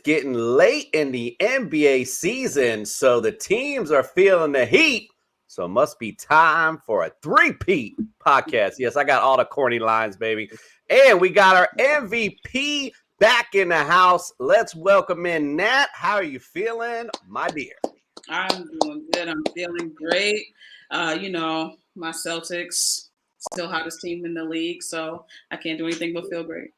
getting late in the NBA season, so the teams are feeling the heat. So it must be time for a three-peat podcast. Yes, I got all the corny lines, baby. And we got our MVP back in the house. Let's welcome in Nat. How are you feeling, my dear? I'm doing good. I'm feeling great. My Celtics still hottest team in the league, so I can't do anything but feel great.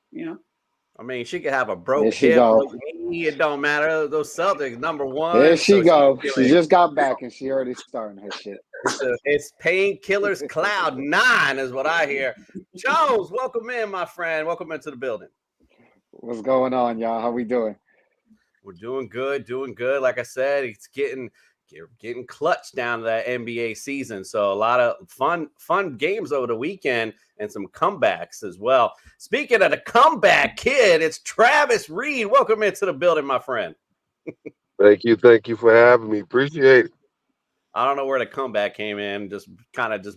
I mean, she could have a broke There she hip, go. broke knee. It don't matter. Those Celtics, number one. There she so go. she's She just got back and she already starting her shit. It's painkillers cloud 9 is what I hear. Jones, welcome in, my friend. Welcome into the building. What's going on, y'all? How we doing? We're doing good, Like I said, it's getting clutch down to that NBA season. So a lot of fun games over the weekend and some comebacks as well. Speaking of the comeback kid, it's Travis Reed. Welcome into the building, my friend. Thank you for having me. Appreciate it. I don't know where the comeback came in. Just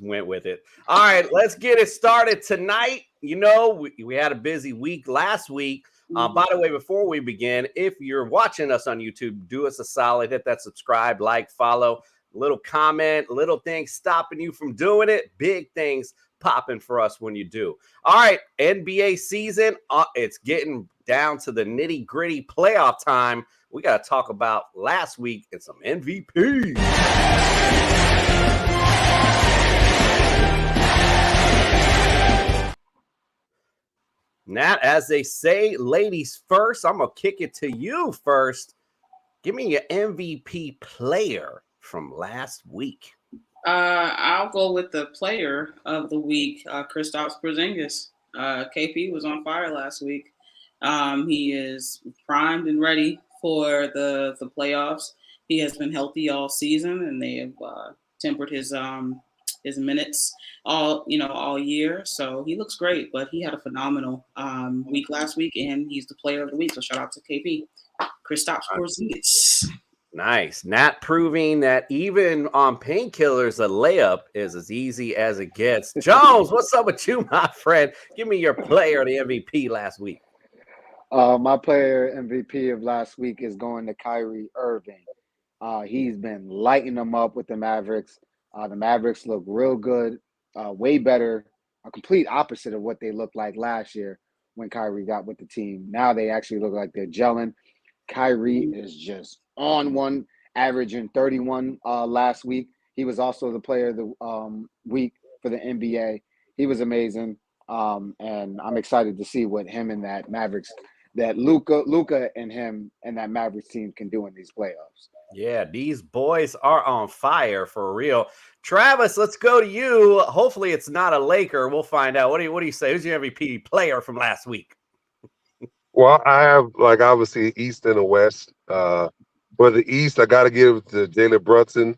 went with it. All right, let's get it started tonight. You know, we had a busy week last week. By the way, before we begin, if you're watching us on YouTube, do us a solid, hit that subscribe, like, follow, little comment, little things stopping you from doing it, big things popping for us when you do. All right, NBA season, it's getting down to the nitty gritty playoff time. We got to talk about last week and some MVP. Nat, as they say, ladies first, I'm going to kick it to you first. Give me your MVP player from last week. I'll go with the player of the week, Kristaps Porzingis. KP was on fire last week. He is primed and ready for the playoffs. He has been healthy all season, and they have tempered his minutes all year. So he looks great, but he had a phenomenal week last week, and he's the player of the week. So shout out to KP, Kristaps Porzingis. Nice. Nat proving that even on painkillers, a layup is as easy as it gets. Jones, what's up with you, my friend? Give me your player of the MVP last week. My player MVP of last week is going to Kyrie Irving. He's been lighting them up with the Mavericks. The Mavericks look real good, way better, a complete opposite of what they looked like last year when Kyrie got with the team. Now they actually look like they're gelling. Kyrie is just on one, averaging 31 last week. He was also the player of the week for the NBA. He was amazing, and I'm excited to see what him and that Mavericks, that Luka and him and that Mavericks team can do in these playoffs. Yeah, these boys are on fire for real. Travis, let's go to you. Hopefully it's not a Laker. We'll find out. What do you say? Who's your MVP player from last week? Well, I have obviously East and the West. For the East, I got to give it to Jalen Brunson.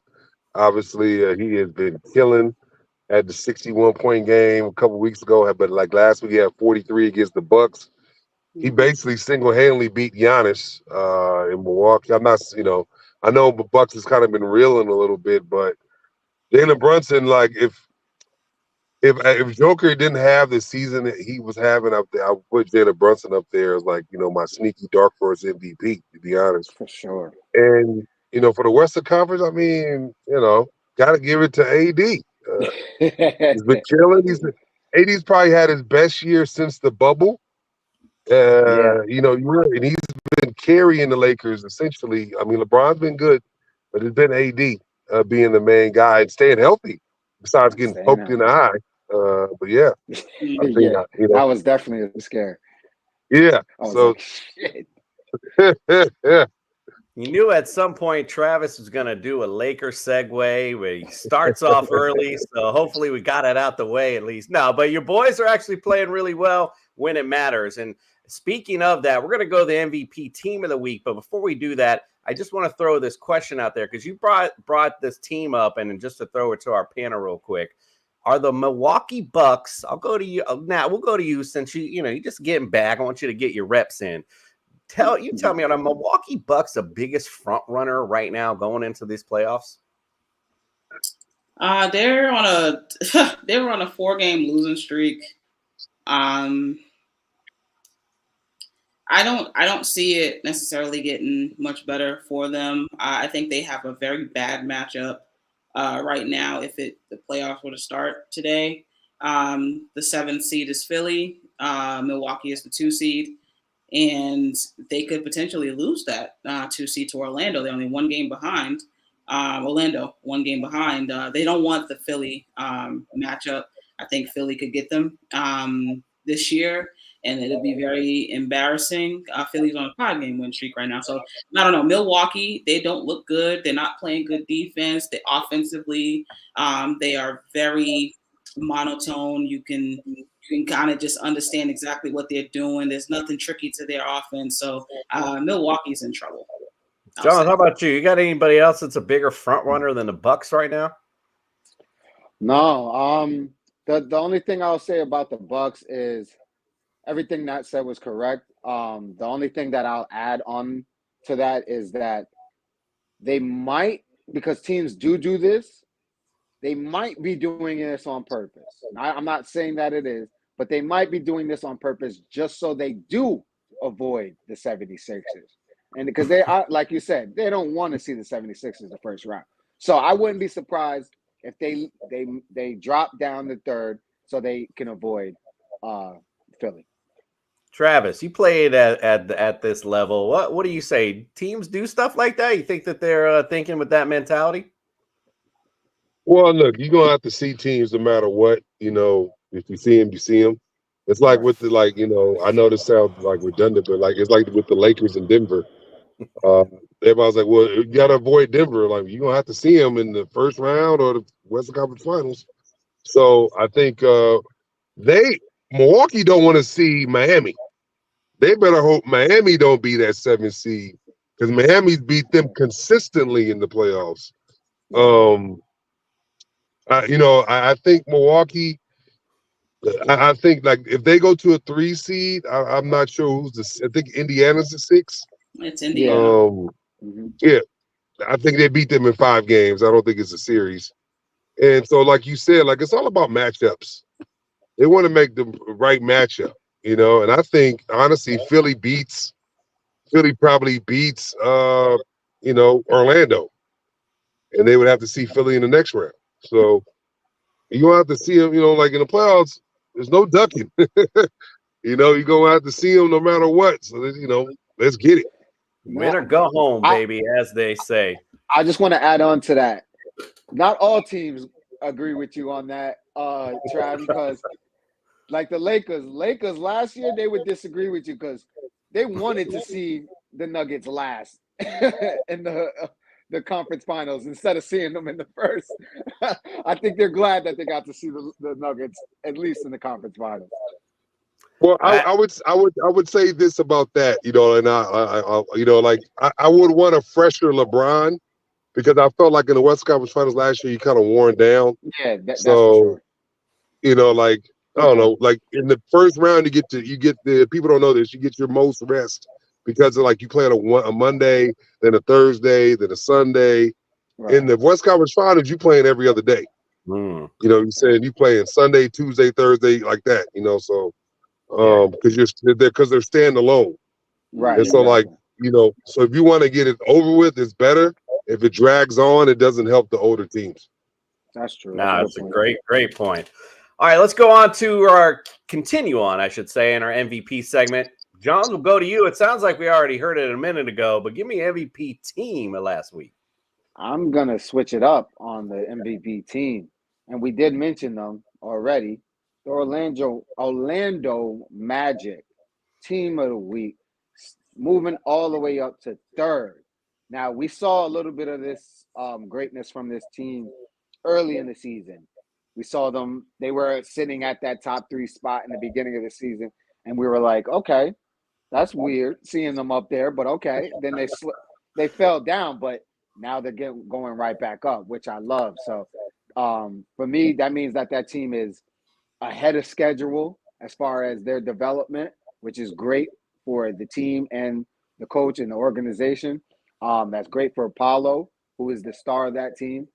Obviously, he has been killing. Had the 61-point game a couple weeks ago, but like last week he had 43 against the Bucks. He basically single-handedly beat Giannis in Milwaukee. I know the Bucks has kind of been reeling a little bit, but Jalen Brunson, like if Joker didn't have the season that he was having up there, I would put Jalen Brunson up there as my sneaky dark horse MVP, to be honest. For sure. And for the Western Conference, I mean, got to give it to AD. He's been killing. AD's probably had his best year since the bubble. And he's been carrying the Lakers essentially. I mean, LeBron's been good, but it's been AD being the main guy and staying healthy, besides getting poked in the eye. But yeah, I think that was definitely a scare. Yeah. So shit. yeah. You knew at some point Travis was going to do a Laker segue where he starts off early. So hopefully we got it out the way at least. No, but your boys are actually playing really well when it matters. And speaking of that, we're going to go to the MVP team of the week. But before we do that, I just want to throw this question out there because you brought this team up, and just to throw it to our panel real quick. Are the Milwaukee Bucks, I'll go to you now, we'll go to you since you just getting back. I want you to get your reps in. Tell me, are the Milwaukee Bucks the biggest front runner right now going into these playoffs? They're on a 4-game losing streak. I don't see it necessarily getting much better for them. I think they have a very bad matchup right now. If the playoffs were to start today, the 7th seed is Philly. Milwaukee is the 2 seed, and they could potentially lose that 2 seed to Orlando. They're only 1 game behind. Orlando 1 game behind. They don't want the Philly matchup. I think Philly could get them this year, and it'll be very embarrassing. Philly's on a 5 game win streak right now, so I don't know. Milwaukee, they don't look good. They're not playing good defense. They offensively, they are very monotone. You can kind of just understand exactly what they're doing. There's nothing tricky to their offense, so Milwaukee's in trouble. John, how about you? You got anybody else that's a bigger front runner than the Bucks right now? No. The only thing I'll say about the Bucks is everything Nat said was correct. The only thing that I'll add on to that is that they might, because teams do this, they might be doing this on purpose. I'm not saying that it is, but they might be doing this on purpose just so they do avoid the 76ers. And because they are, like you said, they don't want to see the 76ers the first round. So I wouldn't be surprised if they drop down the third so they can avoid Philly. Travis, you played at this level. What do you say? Teams do stuff like that? You think that they're thinking with that mentality? Well, look, you're gonna have to see teams no matter what. If you see them, you see them. It's like Right. with I know this sounds like redundant, but like it's like with the Lakers in Denver. Everybody's like, well, you gotta avoid Denver. Like you're gonna have to see them in the first round or the Western Conference Finals. So I think Milwaukee don't want to see Miami. They better hope Miami don't be that 7th seed because Miami's beat them consistently in the playoffs. I think Milwaukee. I think like if they go to a 3 seed, I'm not sure who's the. I think Indiana's the 6. It's Yeah. Indiana. Yeah, I think they beat them in 5 games. I don't think it's a series. And so, like you said, like it's all about matchups. They want to make the right matchup, And I think honestly, Philly probably beats, Orlando, and they would have to see Philly in the next round. So you don't have to see them, like in the playoffs. There's no ducking. You're gonna have to see them no matter what. So let's get it. Win or go home, baby, as they say. I just want to add on to that. Not all teams agree with you on that, Trav, because like the Lakers last year, they would disagree with you because they wanted to see the Nuggets last in the conference finals instead of seeing them in the first. I think they're glad that they got to see the Nuggets at least in the conference finals. Well, I would say this about that, and I would want a fresher LeBron because I felt like in the West Conference Finals last year, he kind of worn down. Yeah, that's for sure. I don't know, like in the first round, you get the people don't know this, you get your most rest because of like you play on a Monday, then a Thursday, then a Sunday. Right. In the West Conference Finals, you playing every other day. You saying you playing Sunday, Tuesday, Thursday, like that. So because they're standalone. Right. And so so if you want to get it over with, it's better. If it drags on, it doesn't help the older teams. That's true. That's a great point. All right, let's go on to continue on, I should say, in our MVP segment. John, we'll go to you. It sounds like we already heard it a minute ago, but give me MVP team of last week. I'm going to switch it up on the MVP team. And we did mention them already. The Orlando Magic team of the week, moving all the way up to 3rd. Now, we saw a little bit of this greatness from this team early in the season. We saw them, they were sitting at that top 3 spot in the beginning of the season. And we were like, okay, that's weird seeing them up there, but okay. Then they fell down, but now they're going right back up, which I love. So for me, that means that team is ahead of schedule as far as their development, which is great for the team and the coach and the organization. That's great for Apollo, who is the star of that team.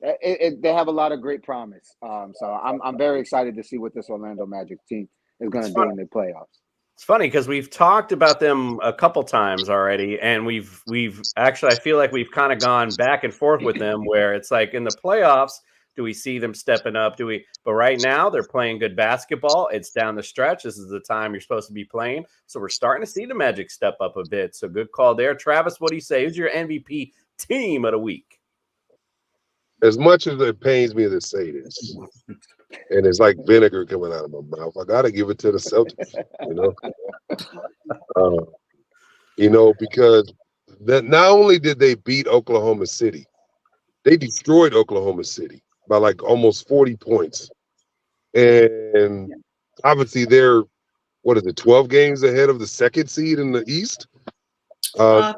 They have a lot of great promise. So I'm very excited to see what this Orlando Magic team is going to do in the playoffs. It's funny because we've talked about them a couple times already, and we've actually I feel like we've kind of gone back and forth with them where it's like in the playoffs, do we see them stepping up? Do we? But right now they're playing good basketball. It's down the stretch. This is the time you're supposed to be playing. So we're starting to see the Magic step up a bit. So good call there. Travis, what do you say? Who's your MVP team of the week? As much as it pains me to say this, and it's like vinegar coming out of my mouth, I gotta give it to the Celtics. Because that not only did they beat Oklahoma City, they destroyed Oklahoma City by like almost 40 points. And obviously they're 12 games ahead of the second seed in the East. I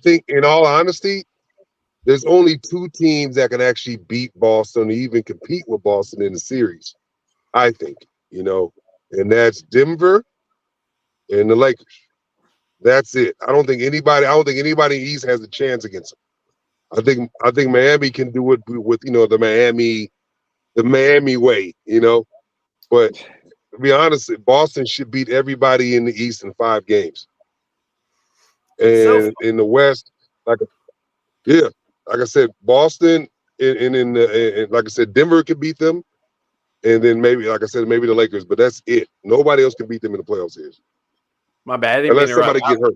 think in all honesty, there's only two teams that can actually beat Boston or even compete with Boston in the series, I think, and that's Denver and the Lakers. That's it. I don't think anybody in the East has a chance against them. I think Miami can do it with the Miami way, But to be honest, Boston should beat everybody in the East in 5 games. And in the West, like I said, Boston and like I said, Denver could beat them, and then maybe the Lakers, but that's it. Nobody else can beat them in the playoff series. My bad. Unless somebody get hurt.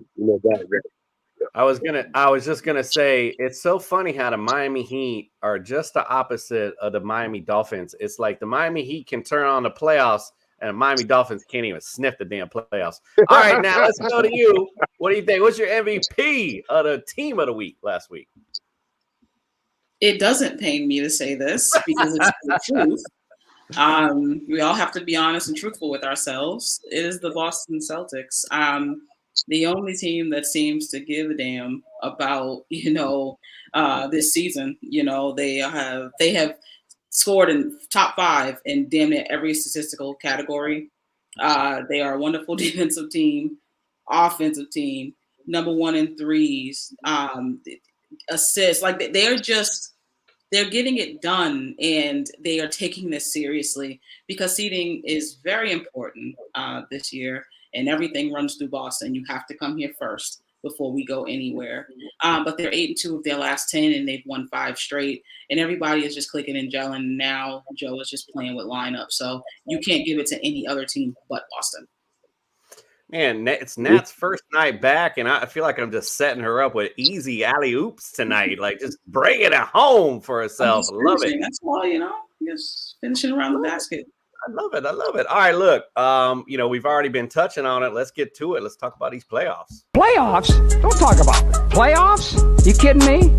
I was just gonna say it's so funny how the Miami Heat are just the opposite of the Miami Dolphins. It's like the Miami Heat can turn on the playoffs, and the Miami Dolphins can't even sniff the damn playoffs. All right, now let's go to you. What do you think? What's your MVP of the team of the week last week? It doesn't pain me to say this because it's the truth. We all have to be honest and truthful with ourselves. It is the Boston Celtics. The only team that seems to give a damn about this season. They have scored in top 5 in damn near every statistical category. They are a wonderful defensive team, offensive team, number 1 in threes, assists. Like they're getting it done, and they are taking this seriously because seeding is very important this year, and everything runs through Boston. You have to come here first before we go anywhere. But they're 8-2 of their last 10, and they've won 5 straight, and everybody is just clicking and gelling. Now Joe is just playing with lineup, so you can't give it to any other team but Boston. Man, it's Nat's first night back, and I feel like I'm just setting her up with easy alley-oops tonight. Like, just bringing it home for herself. I love it. That's all, just finishing around the basket. I love it. All right, look, we've already been touching on it. Let's get to it. Let's talk about these playoffs. Playoffs? Don't talk about it. Playoffs? You kidding me?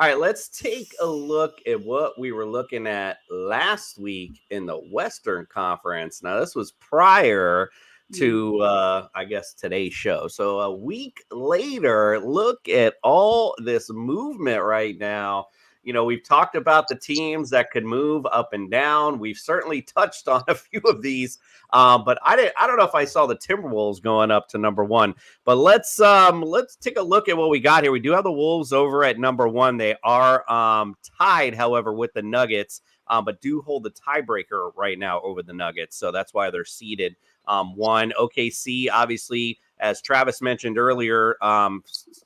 All right, let's take a look at what we were looking at last week in the Western Conference. Now, this was prior to, I guess, today's show. So a week later, look at all this movement right now. We've talked about the teams that could move up and down. We've certainly touched on a few of these, but I don't know if I saw the Timberwolves going up to number 1. But let's take a look at what we got here. We do have the Wolves over at number 1. They are tied, however, with the Nuggets, but do hold the tiebreaker right now over the Nuggets. So that's why they're seeded 1. OKC, obviously, as Travis mentioned earlier,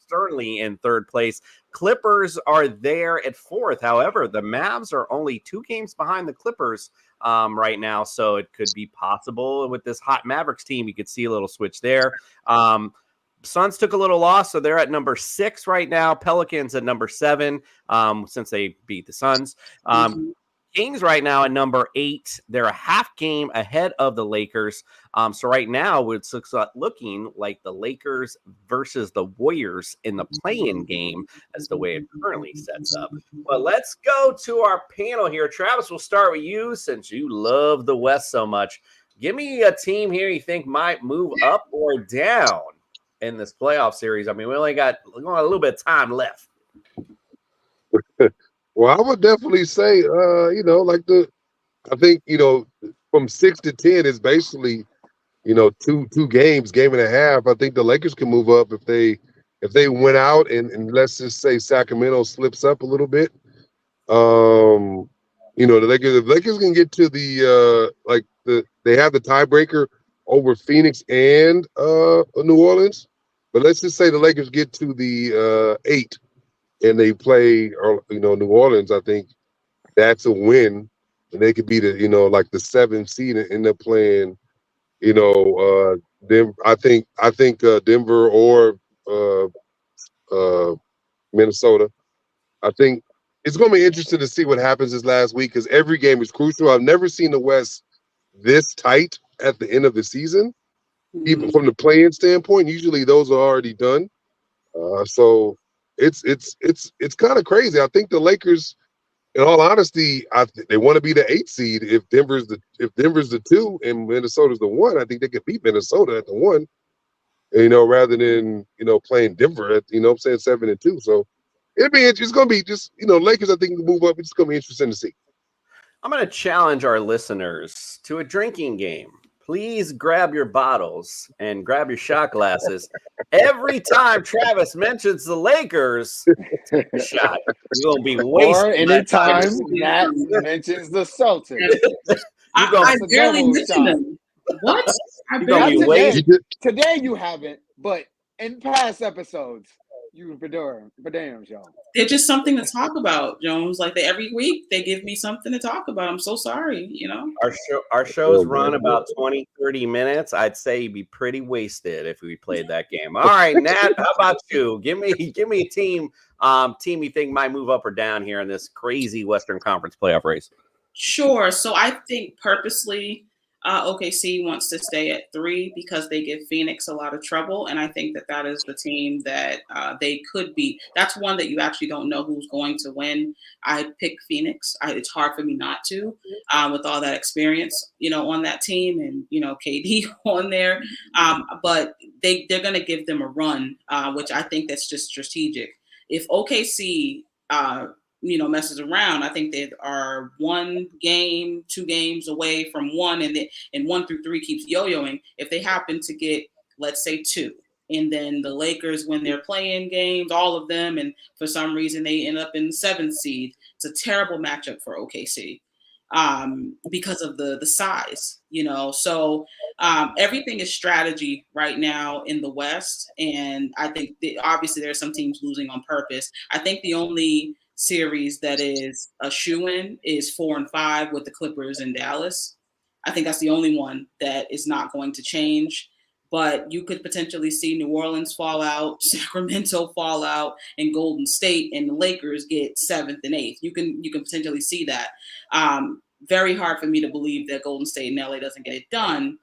certainly in 3rd place. Clippers are there at 4th. However, the Mavs are only 2 games behind the Clippers right now, so it could be possible with this hot Mavericks team. You could see a little switch there. Suns took a little loss, so they're at number 6 right now. Pelicans at number 7 since they beat the Suns. Kings right now at number 8. They're a half game ahead of the Lakers. So right now it's looking like the Lakers versus the Warriors in the play-in game. That's the way it currently sets up. But let's go to our panel here. Travis, we'll start with you since you love the West so much. Give me a team here you think might move up or down in this playoff series. I mean, we only got a little bit of time left. Well, I would definitely say, I think, from 6 to 10 is basically, two games, game and a half. I think the Lakers can move up if they went out and let's just say Sacramento slips up a little bit. You know, the Lakers can get to they have the tiebreaker over Phoenix and New Orleans, but let's just say the Lakers get to the 8 and they play New Orleans. I think that's a win, and they could be the 7th seed and end up playing Denver. I think Denver or uh, uh, Minnesota. I think it's going to be interesting to see what happens this last week because every game is crucial. I've never seen the West this tight at the end of the season, even from the play-in standpoint. Usually those are already done. So it's kind of crazy. I think the Lakers, in all honesty, they want to be the 8th seed. If Denver's the 2 and Minnesota's the 1, I think they could beat Minnesota at the 1. Rather than playing Denver at 7 and 2. So it's going to be just Lakers. I think move up. It's going to be interesting to see. I'm going to challenge our listeners to a drinking game. Please grab your bottles and grab your shot glasses. Every time Travis mentions the Lakers, take a shot. You're going to be wasted. Or anytime Nat mentions the Celtics. I barely mentioned them. What? Today you haven't, but in past episodes, you for damn show. They're just something to talk about, Jones. Like every week they give me something to talk about. I'm so sorry, Our shows run about 20, 30 minutes. I'd say you'd be pretty wasted if we played that game. All right, Nat, how about you? Give me a team you think might move up or down here in this crazy Western Conference playoff race. Sure. So I think purposely OKC wants to stay at 3 because they give Phoenix a lot of trouble. And I think that is the team that they could beat. That's one that you actually don't know who's going to win. I pick Phoenix. It's hard for me not to with all that experience, on that team and, KD on there. But they're going to give them a run, which I think that's just strategic. If OKC messes around, I think they are 1 game, 2 games away from 1, and 1 through 3 keeps yo-yoing. If they happen to get, let's say 2, and then the Lakers, when they're playing games, all of them, and for some reason they end up in the 7th seed, it's a terrible matchup for OKC because of the size, So everything is strategy right now in the West, and I think obviously there are some teams losing on purpose. I think the only series that is a shoo-in is 4 and 5 with the Clippers in Dallas. I think that's the only one that is not going to change. But you could potentially see New Orleans fall out, Sacramento fall out, and Golden State and the Lakers get 7th and 8th. You can potentially see that. Very hard for me to believe that Golden State and LA doesn't get it done.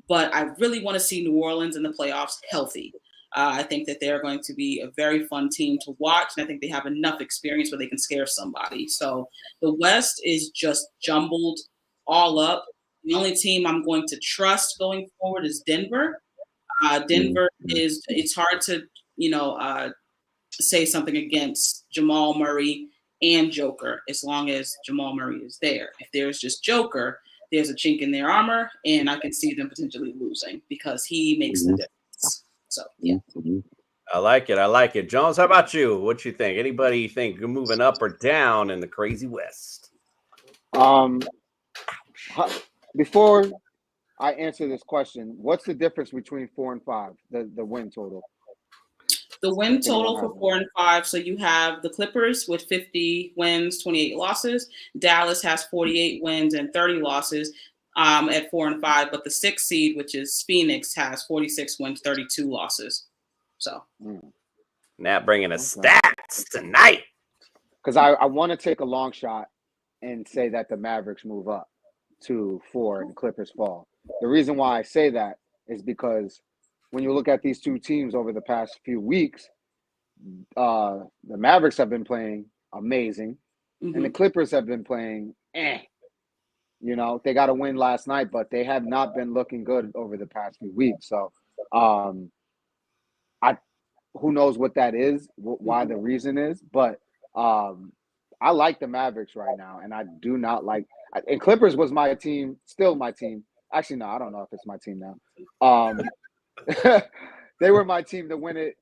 But I really want to see New Orleans in the playoffs healthy. I think that they're going to be a very fun team to watch, and I think they have enough experience where they can scare somebody. So the West is just jumbled all up. The only team I'm going to trust going forward is Denver. Denver it's hard to, say something against Jamal Murray and Joker as long as Jamal Murray is there. If there's just Joker, there's a chink in their armor, and I can see them potentially losing because he makes the difference. So, yeah. I like it. Jones, how about you? What you think? Anybody you think you're moving up or down in the crazy West? Before I answer this question, what's the difference between 4 and 5, the win total? The win total for 4 and 5. So you have the Clippers with 50 wins, 28 losses. Dallas has 48 wins and 30 losses. At 4 and 5, but the 6th seed, which is Phoenix, has 46 wins, 32 losses. So, Nat bringing us stats tonight. Because I want to take a long shot and say that the Mavericks move up to 4 and the Clippers fall. The reason why I say that is because when you look at these two teams over the past few weeks, the Mavericks have been playing amazing, and the Clippers have been playing they got a win last night, but they have not been looking good over the past few weeks. So, who knows what that is, why the reason is, but I like the Mavericks right now, and I do not like. And Clippers was my team, still my team. Actually, no, I don't know if it's my team now. They were my team to win it,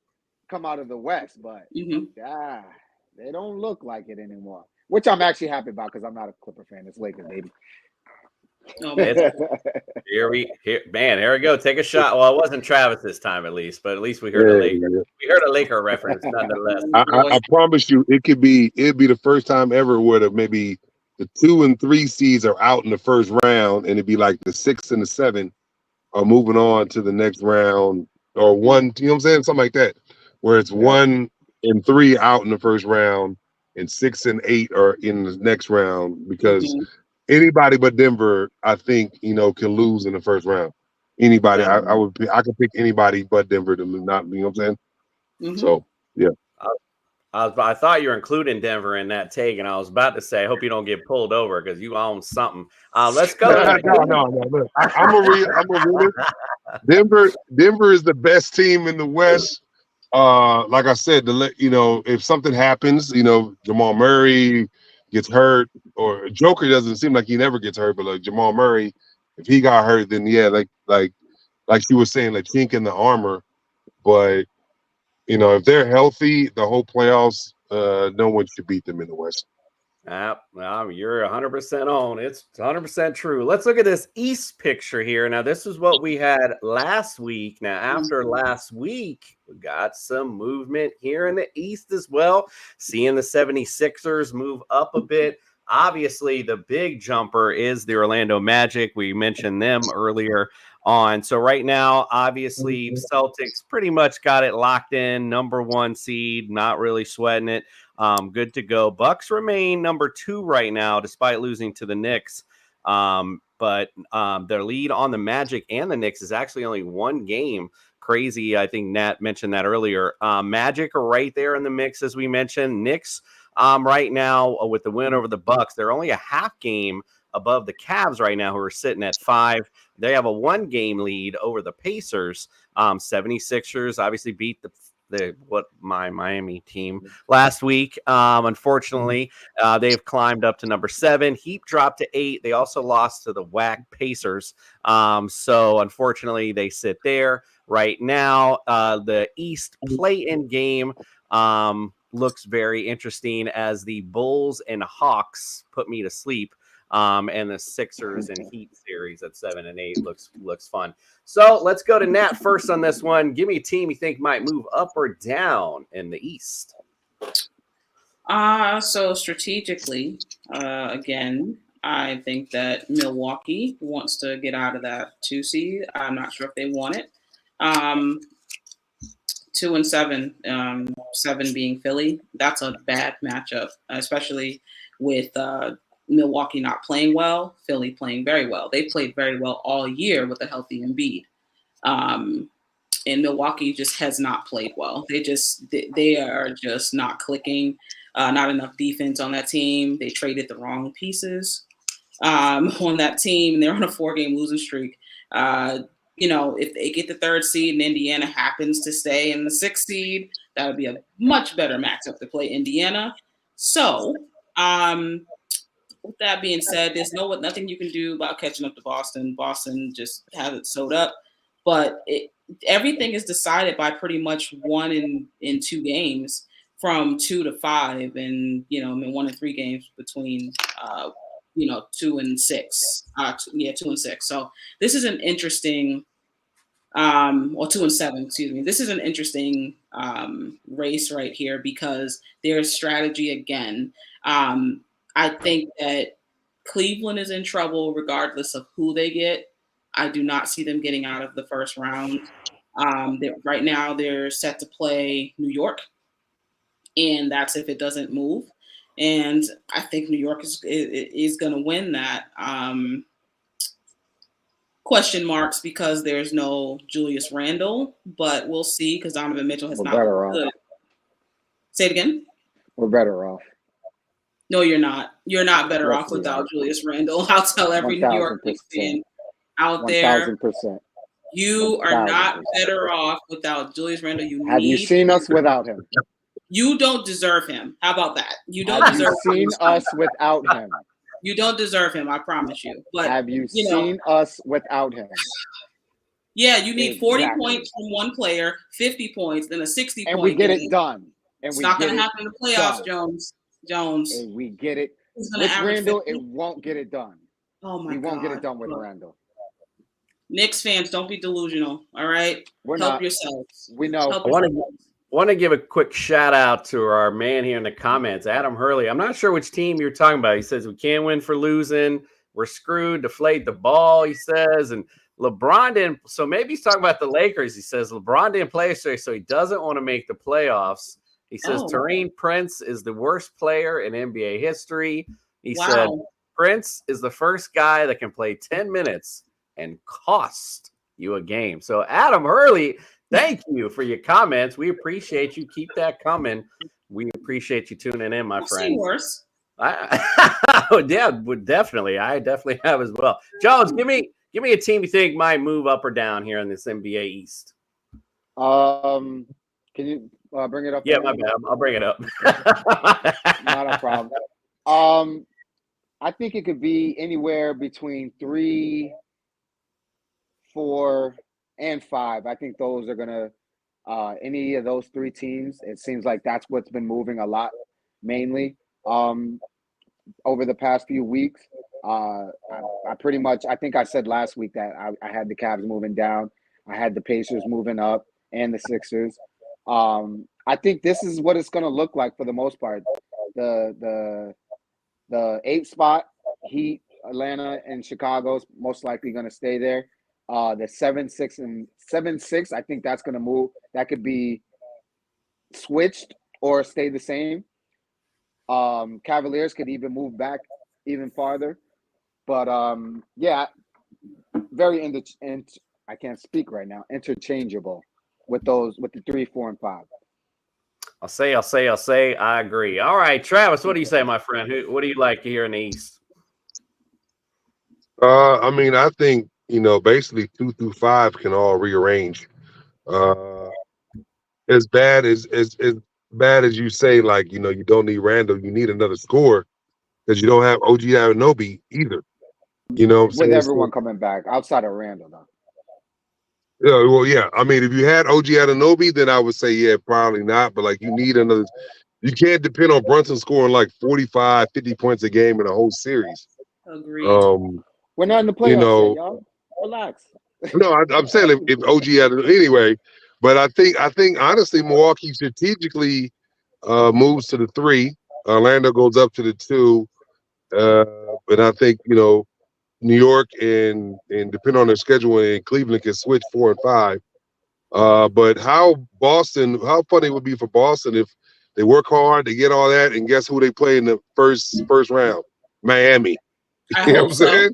come out of the West, but they don't look like it anymore. which I'm actually happy about because I'm not a Clipper fan. It's Lakers, baby. Oh, man. Here we go. Take a shot. Well, it wasn't Travis this time, at least, but at least we heard a Laker. Yeah. We heard a Laker reference, nonetheless. I promise you, it'd be the first time ever where maybe the 2 and 3 seeds are out in the first round, and it'd be like the 6 and the 7 are moving on to the next round, or one, you know what I'm saying, something like that, where it's 1 and 3 out in the first round, and 6 and 8 are in the next round, because anybody but Denver, I think, can lose in the first round. Anybody, I could pick anybody but Denver to not, you know what I'm saying? So yeah. I thought you were including Denver in that take, and I was about to say, I hope you don't get pulled over because you own something. Let's go. No. Look, I'm a realist. Denver is the best team in the West. Like I said, if something happens, Jamal Murray gets hurt, or Joker doesn't seem like he never gets hurt, but like Jamal Murray, if he got hurt, then yeah, like she was saying, like chink in the armor. But if they're healthy, the whole playoffs, no one should beat them in the West. Well, you're 100% on. It's 100% true. Let's look at this East picture here. Now, this is what we had last week. Now, after last week, we got some movement here in the East as well. Seeing the 76ers move up a bit. Obviously, the big jumper is the Orlando Magic. We mentioned them earlier on. So right now, obviously, Celtics pretty much got it locked in. Number 1 seed, not really sweating it. Good to go. Bucks remain number 2 right now, despite losing to the Knicks. But their lead on the Magic and the Knicks is actually only 1 game. Crazy. I think Nat mentioned that earlier. Magic are right there in the mix, as we mentioned. Knicks right now with the win over the Bucks, they're only a half game above the Cavs right now, who are sitting at 5. They have a 1-game lead over the Pacers. 76ers obviously beat my Miami team last week. Unfortunately, they've climbed up to number 7. Heat dropped to 8. They also lost to the WAC Pacers. So unfortunately, they sit there right now. The East play-in game looks very interesting as the Bulls and Hawks put me to sleep. And the Sixers and Heat series at 7 and 8 looks fun. So let's go to Nat first on this one. Give me a team you think might move up or down in the East. So strategically, again, I think that Milwaukee wants to get out of that 2 seed. I'm not sure if they want it. 2 and 7, 7 being Philly. That's a bad matchup, especially with Milwaukee not playing well, Philly playing very well. They played very well all year with a healthy Embiid. And Milwaukee just has not played well. They are just not clicking. Not enough defense on that team. They traded the wrong pieces on that team, and they're on a 4-game losing streak. If they get the 3rd seed and Indiana happens to stay in the 6th seed, that would be a much better matchup to play Indiana. So, with that being said, there's nothing you can do about catching up to Boston. Boston just has it sewed up. But everything is decided by pretty much 1 and 2 games from 2 to 5, and 1 and 3 games between 2 and 6. 2 and 6. So this is an interesting, or 2 and 7. Excuse me. This is an interesting race right here because there's strategy again. I think that Cleveland is in trouble regardless of who they get. I do not see them getting out of the first round. Right now, they're set to play New York, and that's if it doesn't move. And I think New York is going to win that. Question marks because there's no Julius Randle, but we'll see because Donovan Mitchell has not been good. Say it again. We're better off. No, you're not. You're not better off without Julius Randle. I'll tell every New York fan out there. 1,000%. You are not better off without Julius Randle. Have you seen us without him? You don't deserve him. How about that? You don't deserve him. Have you seen us without him? You don't deserve him, I promise you. But have you seen us without him? Yeah, you need 40 points from one player, 50 points, then a 60 point. And we get it done. It's not going to happen in the playoffs, Jones. Jones. And we get it. He's gonna With average Randall, 50. it won't get it done. Oh my God. We won't get it done with Randall. Knicks fans, don't be delusional. All right, We're help not. yourselves. We know. Help I want yourselves. to give a quick shout out to our man here in the comments, Adam Hurley. I'm not sure which team you're talking about. He says we can't win for losing. We're screwed. Deflate the ball, he says. And LeBron didn't. So maybe he's talking about the Lakers. He says LeBron didn't play yesterday, so he doesn't want to make the playoffs. He says Taurean Prince is the worst player in NBA history. He said Prince is the first guy that can play 10 minutes and cost you a game. So Adam Hurley, thank you for your comments. We appreciate you. Keep that coming. We appreciate you tuning in, my friend. Worse. Yeah, definitely. I definitely have as well. Jones, give me a team you think might move up or down here in this NBA East. Can you bring it up? Yeah, my bad. I'll bring it up. Not a problem. I think it could be anywhere between 3, 4, and 5. I think those are gonna any of those 3 teams. It seems like that's what's been moving a lot, mainly over the past few weeks. I pretty much, I think I said last week that I had the Cavs moving down, I had the Pacers moving up, and the Sixers. I think this is what it's gonna look like for the most part. The 8th spot, Heat, Atlanta, and Chicago's most likely gonna stay there. The 7, 6, and 7, 6, I think that's gonna move. That could be switched or stay the same. Cavaliers could even move back even farther. But yeah, very I can't speak right now. Interchangeable with the 3, 4, and 5. I'll say. I agree. All right, Travis, what do you say, my friend? What do you like here in the East? I mean, I think, basically 2 through 5 can all rearrange. As bad as you say, like, you don't need Randall, you need another scorer because you don't have OG Anunoby either. You know what I'm saying? With everyone coming back outside of Randall, though. Yeah, well, yeah. I mean, if you had OG Anunoby, then I would say, yeah, probably not. But, like, you need another – you can't depend on Brunson scoring, like, 45, 50 points a game in a whole series. Agreed. We're not in the playoffs yet, y'all. Relax. No, I'm saying if OG had – anyway, but I think honestly, Milwaukee strategically moves to the 3. Orlando goes up to the 2. But I think, New York and depending on their schedule, and Cleveland can switch 4 and 5. But how funny it would be for Boston if they work hard, they get all that, and guess who they play in the first round? Miami. I hope so.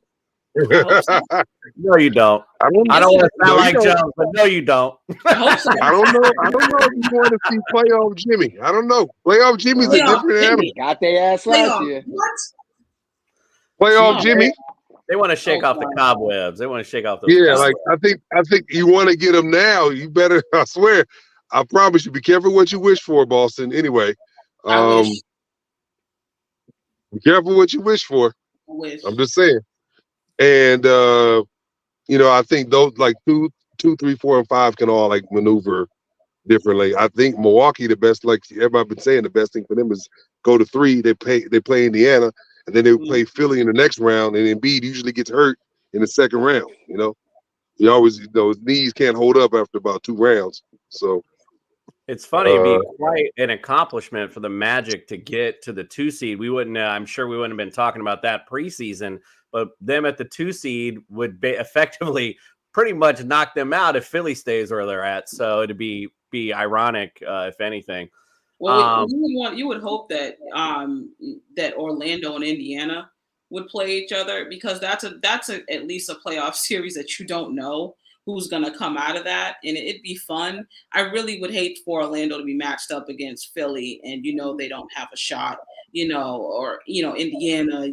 No, you don't. I don't want to sound like Jones, but no, you don't. I hope so. I don't know if you want to see playoff Jimmy. I don't know. Playoff Jimmy's a different animal. Got their ass last year. What? Playoff Jimmy. They want to shake off the cobwebs. They want to shake off those. Yeah, cobwebs. like I think you want to get them now. You better. I swear. I promise you. Be careful what you wish for, Boston. Anyway, be careful what you wish for. I'm just saying. And I think those like 2, 3, 4, and 5 can all like maneuver differently. I think Milwaukee, the best, like everybody been saying, the best thing for them is go to 3. They play Indiana. And then they would play Philly in the next round, and Embiid usually gets hurt in the second round. He always his knees can't hold up after about 2 rounds. So it's funny. It'd be quite an accomplishment for the Magic to get to the 2 seed. We wouldn't. I'm sure we wouldn't have been talking about that preseason, but them at the 2 seed would be effectively pretty much knock them out if Philly stays where they're at. So it'd be ironic, if anything. Well, you would hope that that Orlando and Indiana would play each other, because that's at least a playoff series that you don't know who's going to come out of that, and it'd be fun. I really would hate for Orlando to be matched up against Philly, and they don't have a shot, or Indiana,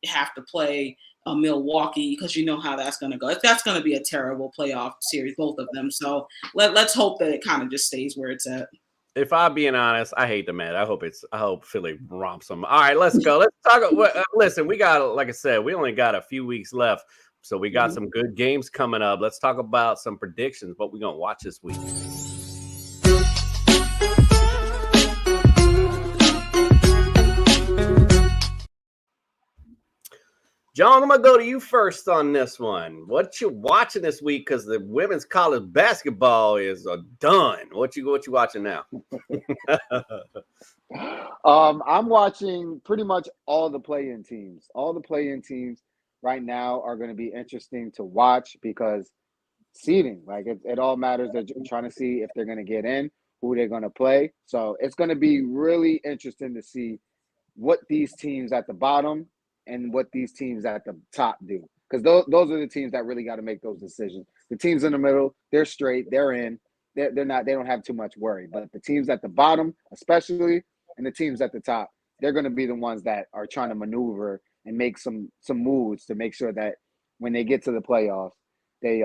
have to play Milwaukee, because how that's going to go. That's going to be a terrible playoff series, both of them. So let's hope that it kind of just stays where it's at. If I'm being honest, I hate the Met. I hope Philly romps them. All right, let's go. Let's talk. Listen, we got, like I said, we only got a few weeks left, so we got some good games coming up. Let's talk about some predictions. What we're gonna watch this week. John, I'm gonna go to you first on this one. What you watching this week? Because the women's college basketball is done. What you watching now? I'm watching pretty much all the play-in teams. All the play-in teams right now are going to be interesting to watch because seeding, like it all matters. They're trying to see if they're going to get in, who they're going to play. So it's going to be really interesting to see what these teams at the bottom and what these teams at the top do. Because those are the teams that really got to make those decisions. The teams in the middle, they're straight, they're in. They're not. They don't have too much worry. But the teams at the bottom, especially, and the teams at the top, they're going to be the ones that are trying to maneuver and make some moves to make sure that when they get to the playoffs, they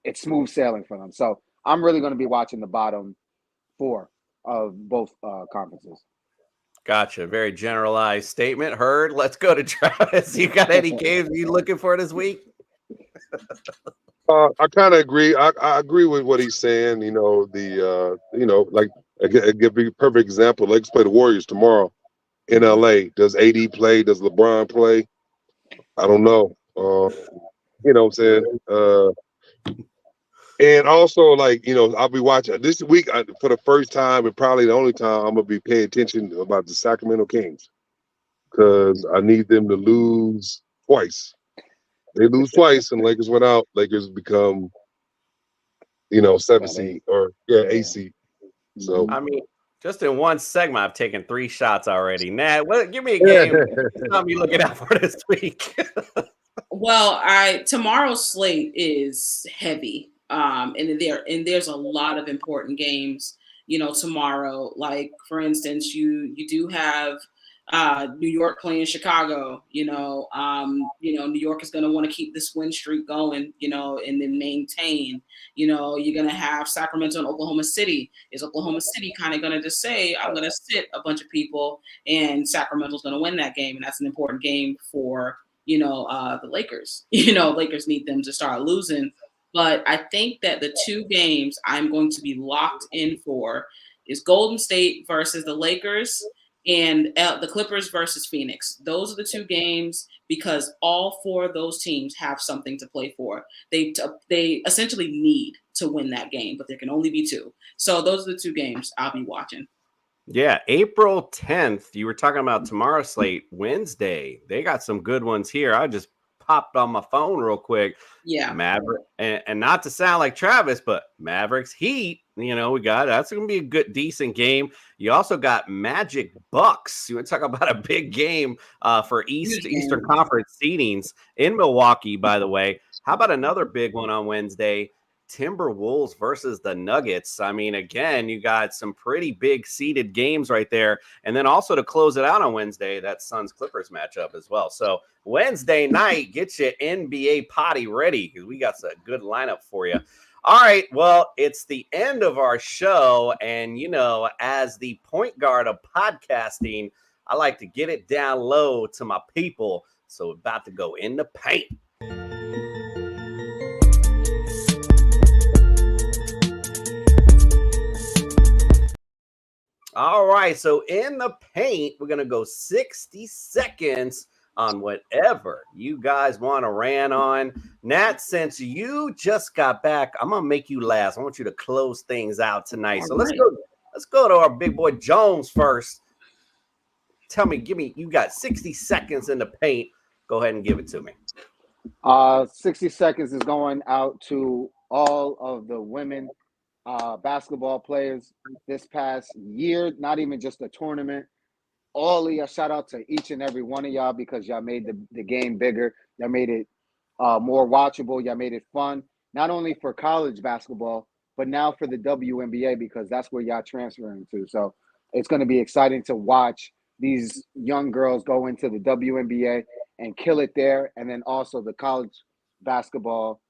it's smooth sailing for them. So I'm really going to be watching the bottom four of both conferences. Gotcha. Very generalized statement. Heard. Let's go to Travis. You got any games you looking for this week? I kind of agree. I agree with what he's saying. You know, like I give you a perfect example. Lakers play the Warriors tomorrow in LA. Does AD play? Does LeBron play? I don't know. You know what I'm saying? And also, like, you know, I'll be watching this week for the first time and probably the only time I'm gonna be paying attention about the Sacramento Kings because I need them to lose twice. They lose twice and Lakers went out. Lakers become, you know, 7 seed or 8 seed. So I mean, just in one segment, I've taken 3 shots already. Nat, give me a game. Something you looking out for this week? Well, tomorrow's slate is heavy. And there's a lot of important games, you know, tomorrow. Like, for instance, you do have New York playing Chicago. New York is going to want to keep this win streak going, you know, and then maintain. You know, you're going to have Sacramento and Oklahoma City. Is Oklahoma City kind of going to just say, I'm going to sit a bunch of people, and Sacramento's going to win that game, and that's an important game for the Lakers. Lakers need them to start losing. But I think that the 2 games I'm going to be locked in for is Golden State versus the Lakers and the Clippers versus Phoenix. Those are the 2 games because all 4 of those teams have something to play for. They essentially need to win that game, but there can only be 2. So those are the 2 games I'll be watching. Yeah, April 10th. You were talking about tomorrow's slate, Wednesday. They got some good ones here. I just popped on my phone real quick. Yeah. Maverick, and not to sound like Travis, but Mavericks Heat. You know, that's going to be a good, decent game. You also got Magic Bucks. You want to talk about a big game for Eastern Conference seedings in Milwaukee, by the way. How about another big one on Wednesday? Timberwolves versus the Nuggets. I mean, again, you got some pretty big seeded games right there. And then also to close it out on Wednesday, that Suns-Clippers matchup as well. So Wednesday night, get your NBA potty ready because we got a good lineup for you. All right, well, it's the end of our show. And, you know, as the point guard of podcasting, I like to get it down low to my people. So about to go in the paint. All right, so in the paint, we're going to go 60 seconds on whatever you guys want to rant on. Nat, since you just got back, I'm going to make you last. I want you to close things out tonight. So let's go to our big boy Jones first. Tell me, you got 60 seconds in the paint. Go ahead and give it to me. 60 seconds is going out to all of the women basketball players this past year, not even just the tournament. All of y'all, shout out to each and every one of y'all because y'all made the game bigger. Y'all made it more watchable. Y'all made it fun, not only for college basketball, but now for the WNBA because that's where y'all transferring to. So it's going to be exciting to watch these young girls go into the WNBA and kill it there. And then also the college basketball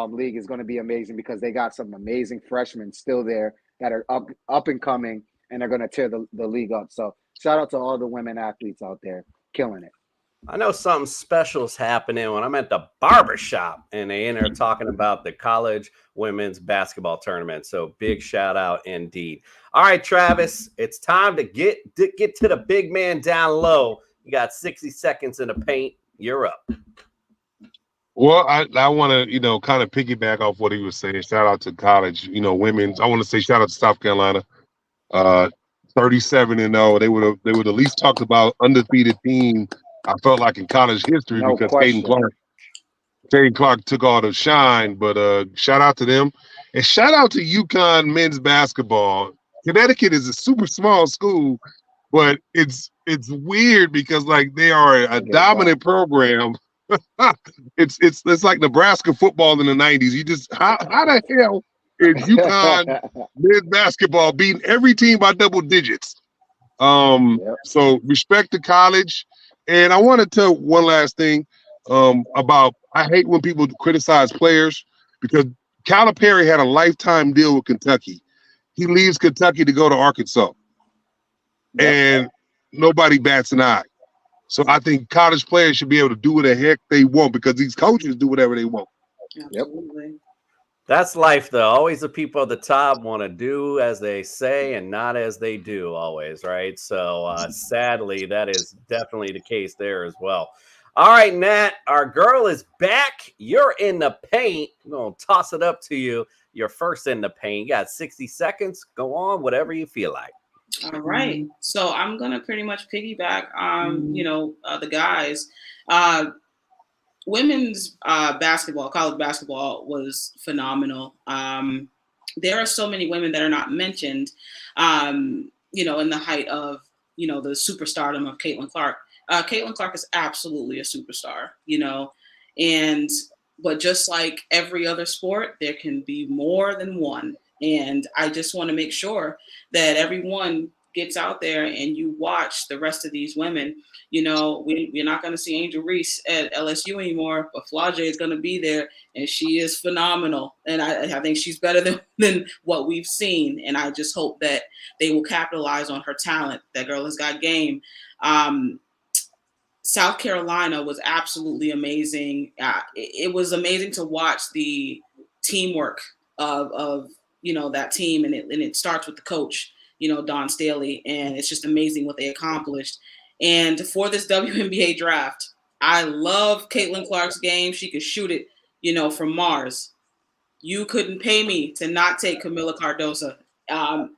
league is going to be amazing because they got some amazing freshmen still there that are up and coming and are going to tear the league up. So shout out to all the women athletes out there killing it. I know something special is happening when I'm at the barbershop and they in there talking about the college women's basketball tournament. So big shout out indeed. All right, Travis, it's time to get to the big man down low. You got 60 seconds in the paint. you're up. Well, I want to, kind of piggyback off what he was saying. Shout out to college, women's. I want to say shout out to South Carolina. 37-0. They would at least talked about undefeated team. I felt like in college history No because question. Caden Clark took all the shine. But shout out to them, and shout out to UConn men's basketball. Connecticut is a super small school, but it's weird because like they are a dominant program. It's like Nebraska football in the 90s. You just how the hell is UConn men's basketball beating every team by double digits? So respect to college. And I want to tell one last thing about I hate when people criticize players because Calipari had a lifetime deal with Kentucky. He leaves Kentucky to go to Arkansas. And nobody bats an eye. So I think college players should be able to do what the heck they want because these coaches do whatever they want. Absolutely. That's life, though. Always the people at the top want to do as they say and not as they do always, right? So sadly, that is definitely the case there as well. All right, Nat, our girl is back. You're in the paint. I'm going to toss it up to you. You're first in the paint. You got 60 seconds. Go on, whatever you feel like. All right. So I'm going to pretty much piggyback on, the guys. Women's basketball, college basketball was phenomenal. There are so many women that are not mentioned, in the height of, the superstardom of Caitlin Clark. Caitlin Clark is absolutely a superstar, but just like every other sport, there can be more than one. And I just want to make sure that everyone gets out there and you watch the rest of these women. We're not going to see Angel Reese at LSU anymore, but Flau'jae is going to be there, and she is phenomenal. And I think she's better than what we've seen. And I just hope that they will capitalize on her talent. That girl has got game. South Carolina was absolutely amazing. It was amazing to watch the teamwork of that team, and it starts with the coach, Don Staley, and it's just amazing what they accomplished. And for this WNBA draft, I love Caitlin Clark's game. She could shoot it, from Mars. You couldn't pay me to not take Camila Cardoso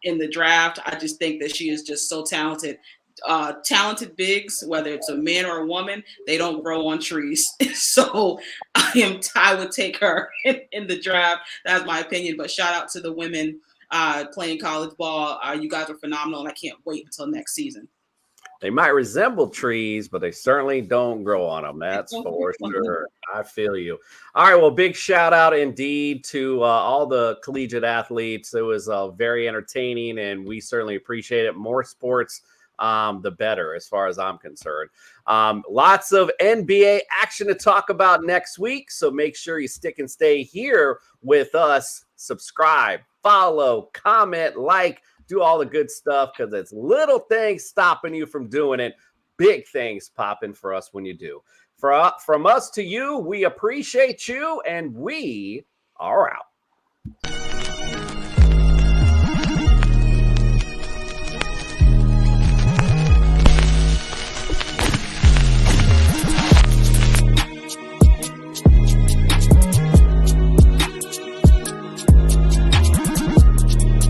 in the draft. I just think that she is just so talented. Talented bigs, whether it's a man or a woman, they don't grow on trees. So I would take her in the draft. That's my opinion. But shout out to the women playing college ball. You guys are phenomenal, and I can't wait until next season. They might resemble trees, but they certainly don't grow on them. That's for sure. I feel you. All right. Well, big shout out indeed to all the collegiate athletes. It was very entertaining, and we certainly appreciate it. More sports, the better, as far as I'm concerned. Lots of NBA action to talk about next week. So make sure you stick and stay here with us. Subscribe, follow, comment, like. Do all the good stuff because it's little things stopping you from doing it. Big things popping for us when you do. From us to you, we appreciate you, and we are out.